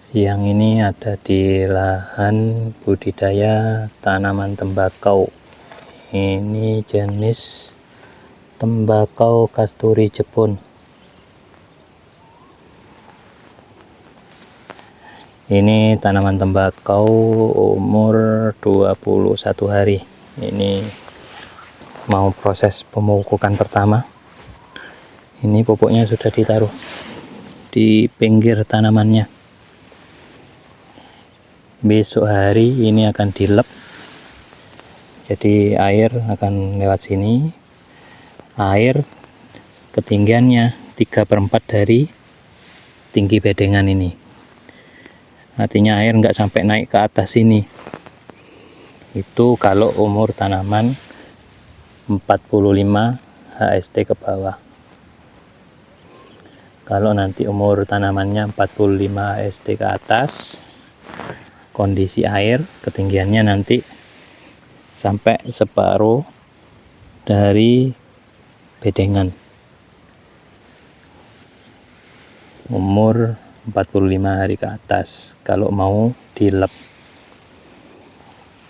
Siang ini ada di lahan budidaya tanaman tembakau. Ini jenis tembakau kasturi Jepun. Ini tanaman tembakau umur 21 hari. Ini mau proses pemupukan pertama. Ini pupuknya sudah ditaruh di pinggir tanamannya. Besok hari ini akan dilep, jadi air akan lewat sini. Air ketinggiannya 3/4 dari tinggi bedengan ini, artinya air nggak sampai naik ke atas sini. Itu kalau umur tanaman 45 HST ke bawah. Kalau nanti umur tanamannya 45 HST ke atas, kondisi air ketinggiannya nanti sampai separuh dari bedengan. Umur 45 hari ke atas kalau mau dilep.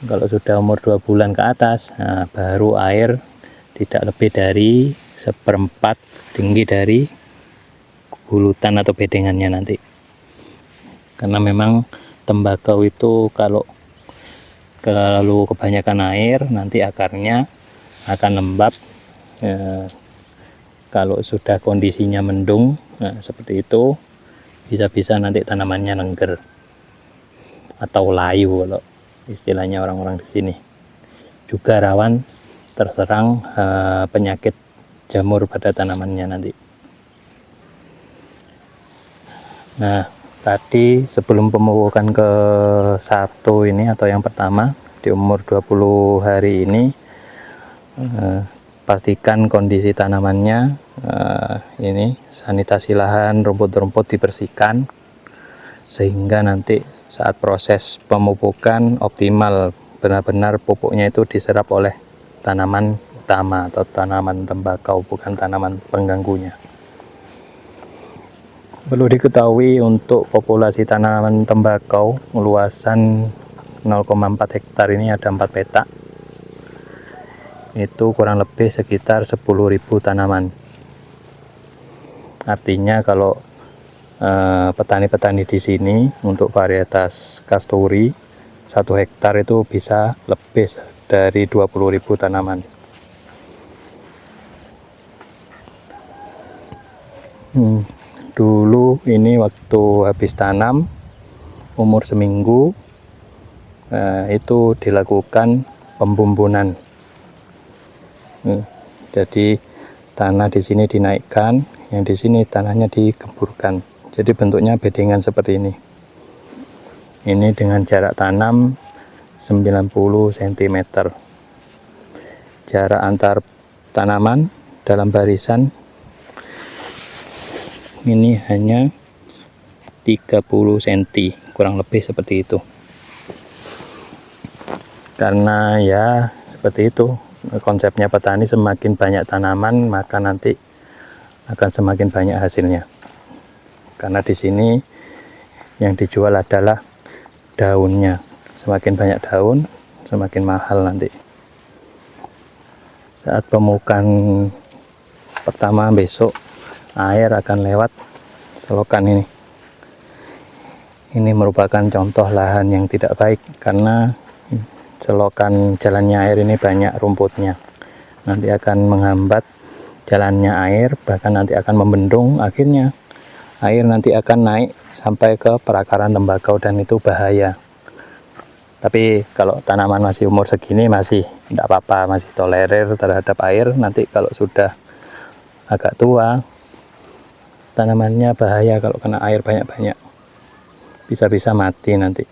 Kalau sudah umur 2 bulan ke atas, nah baru air tidak lebih dari 1/4 tinggi dari gulutan atau bedengannya nanti. Karena memang tembakau itu kalau kebanyakan air nanti akarnya akan lembab. Kalau sudah kondisinya mendung, nah seperti itu, bisa-bisa nanti tanamannya lengger atau layu kalau istilahnya orang-orang di sini. Juga rawan terserang penyakit jamur pada tanamannya nanti. Nah, tadi sebelum pemupukan ke satu ini atau yang pertama di umur 20 hari ini, pastikan kondisi tanamannya ini sanitasi lahan, rumput-rumput dibersihkan sehingga nanti saat proses pemupukan optimal, benar-benar pupuknya itu diserap oleh tanaman utama atau tanaman tembakau, bukan tanaman pengganggunya. Perlu diketahui untuk populasi tanaman tembakau luasan 0,4 hektar ini ada 4 petak. Itu kurang lebih sekitar 10.000 tanaman. Artinya kalau petani-petani di sini untuk varietas kasturi 1 hektar itu bisa lebih dari 20.000 tanaman. Dulu ini waktu habis tanam umur seminggu, itu dilakukan pembumbunan. Jadi tanah di sini dinaikkan, yang di sini tanahnya digemburkan. Jadi bentuknya bedengan seperti ini. Ini dengan jarak tanam 90 cm. Jarak antar tanaman dalam barisan ini hanya 30 cm, kurang lebih seperti itu. Karena ya seperti itu konsepnya petani, semakin banyak tanaman maka nanti akan semakin banyak hasilnya. Karena di sini yang dijual adalah daunnya. Semakin banyak daun, semakin mahal nanti. Saat pemupukan pertama besok, air akan lewat selokan ini. Ini merupakan contoh lahan yang tidak baik karena selokan jalannya air ini banyak rumputnya. Nanti akan menghambat jalannya air, bahkan nanti akan membendung. Akhirnya air nanti akan naik sampai ke perakaran tembakau dan itu bahaya. Tapi kalau tanaman masih umur segini masih tidak apa-apa, masih tolerir terhadap air. Nanti kalau sudah agak tua, tanamannya bahaya kalau kena air banyak-banyak, bisa-bisa mati nanti.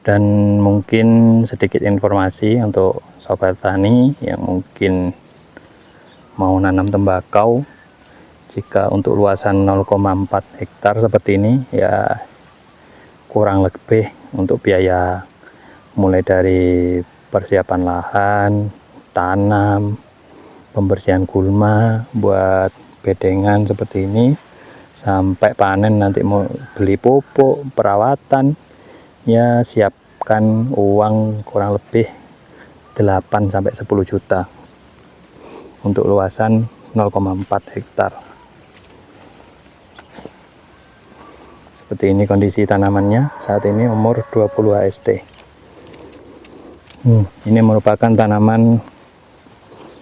Dan mungkin sedikit informasi untuk sobat tani yang mungkin mau nanam tembakau, jika untuk luasan 0,4 hektar seperti ini ya kurang lebih untuk biaya mulai dari persiapan lahan, tanam, pembersihan gulma buat bedengan seperti ini sampai panen nanti mau beli pupuk, perawatan, ya siapkan uang kurang lebih 8 sampai 10 juta untuk luasan 0,4 hektar. Seperti ini kondisi tanamannya saat ini, umur 20 HST. Ini merupakan tanaman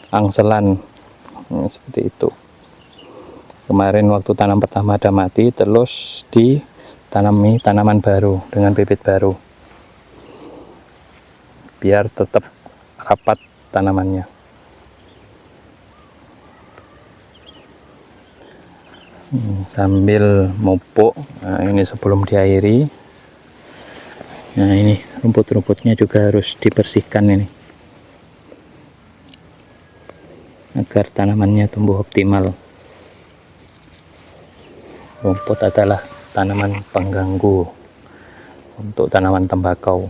angselan, seperti itu. Kemarin waktu tanam pertama ada mati, terus ditanami tanaman baru dengan bibit baru biar tetap rapat tanamannya. Sambil mupuk, nah ini sebelum diairi. Nah ini rumput-rumputnya juga harus dibersihkan ini agar tanamannya tumbuh optimal. Rumput adalah tanaman pengganggu untuk tanaman tembakau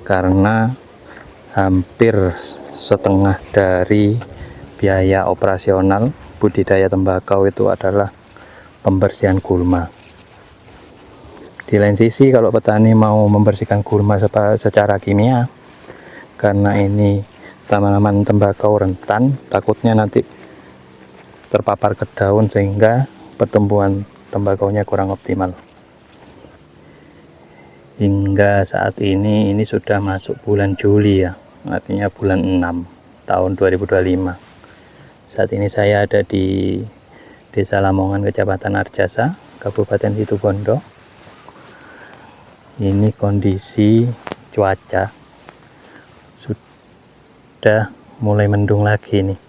karena hampir setengah dari biaya operasional budidaya tembakau itu adalah pembersihan gulma. Di lain sisi, kalau petani mau membersihkan gulma secara kimia, karena ini tanaman tembakau rentan, takutnya nanti terpapar ke daun sehingga pertumbuhan tembakaunya kurang optimal. Hingga saat ini sudah masuk bulan Juli ya, artinya bulan 6 tahun 2025. Saat ini saya ada di Desa Lamongan, Kecamatan Arjasa, Kabupaten Situbondo. Ini kondisi cuaca sudah mulai mendung lagi nih,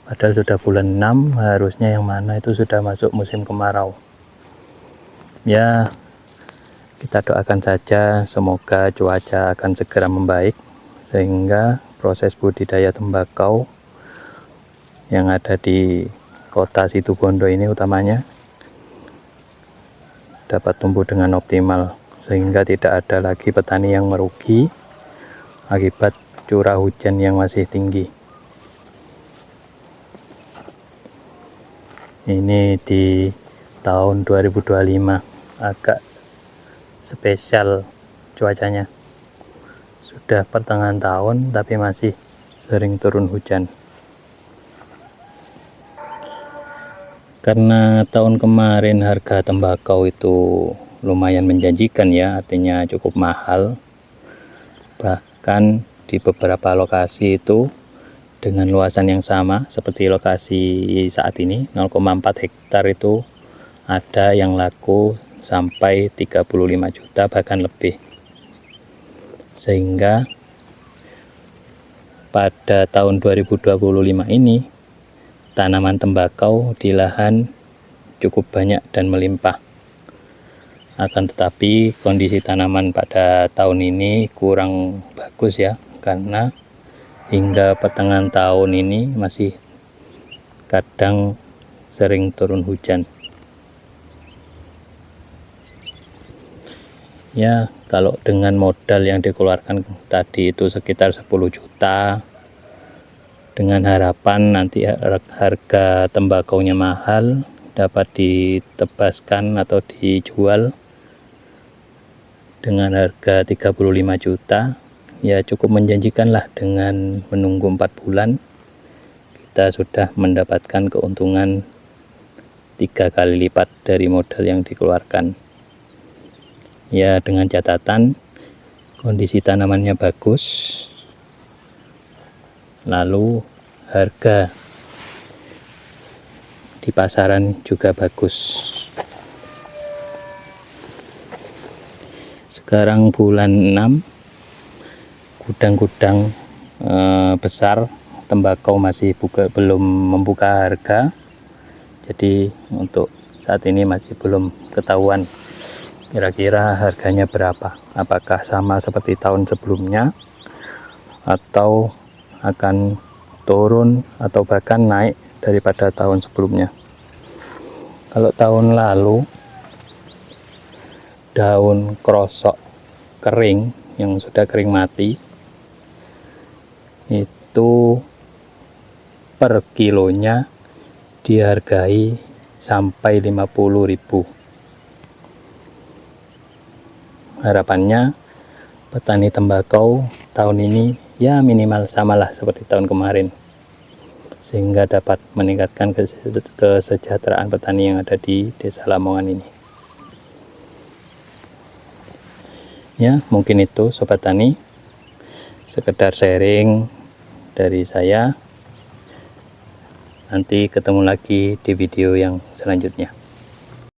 padahal sudah bulan 6, harusnya yang mana itu sudah masuk musim kemarau. Ya, kita doakan saja semoga cuaca akan segera membaik sehingga proses budidaya tembakau yang ada di kota Situbondo ini utamanya dapat tumbuh dengan optimal, sehingga tidak ada lagi petani yang merugi akibat curah hujan yang masih tinggi. Ini di tahun 2025 agak spesial cuacanya. Sudah pertengahan tahun tapi masih sering turun hujan. Karena tahun kemarin harga tembakau itu lumayan menjanjikan ya, artinya cukup mahal. Bahkan di beberapa lokasi itu dengan luasan yang sama seperti lokasi saat ini, 0,4 hektar itu ada yang laku sampai 35 juta bahkan lebih. Sehingga pada tahun 2025 ini tanaman tembakau di lahan cukup banyak dan melimpah. Akan tetapi kondisi tanaman pada tahun ini kurang bagus ya, karena hingga pertengahan tahun ini masih kadang sering turun hujan. Ya, kalau dengan modal yang dikeluarkan tadi itu sekitar 10 juta, dengan harapan nanti harga tembakaunya mahal, dapat ditebaskan atau dijual dengan harga 35 juta, ya cukup menjanjikan lah. Dengan menunggu 4 bulan kita sudah mendapatkan keuntungan 3 kali lipat dari modal yang dikeluarkan. Ya, dengan catatan kondisi tanamannya bagus, lalu harga di pasaran juga bagus. Sekarang bulan 6, gudang-gudang besar tembakau masih belum membuka harga, jadi untuk saat ini masih belum ketahuan kira-kira harganya berapa, apakah sama seperti tahun sebelumnya atau akan turun atau bahkan naik daripada tahun sebelumnya. Kalau tahun lalu daun krosok kering yang sudah kering mati itu per kilonya dihargai sampai 50.000. Harapannya petani tembakau tahun ini ya minimal samalah seperti tahun kemarin, sehingga dapat meningkatkan kesejahteraan petani yang ada di Desa Lamongan ini. Ya, mungkin itu Sobat Tani, sekedar sharing dari saya. Nanti ketemu lagi di video yang selanjutnya.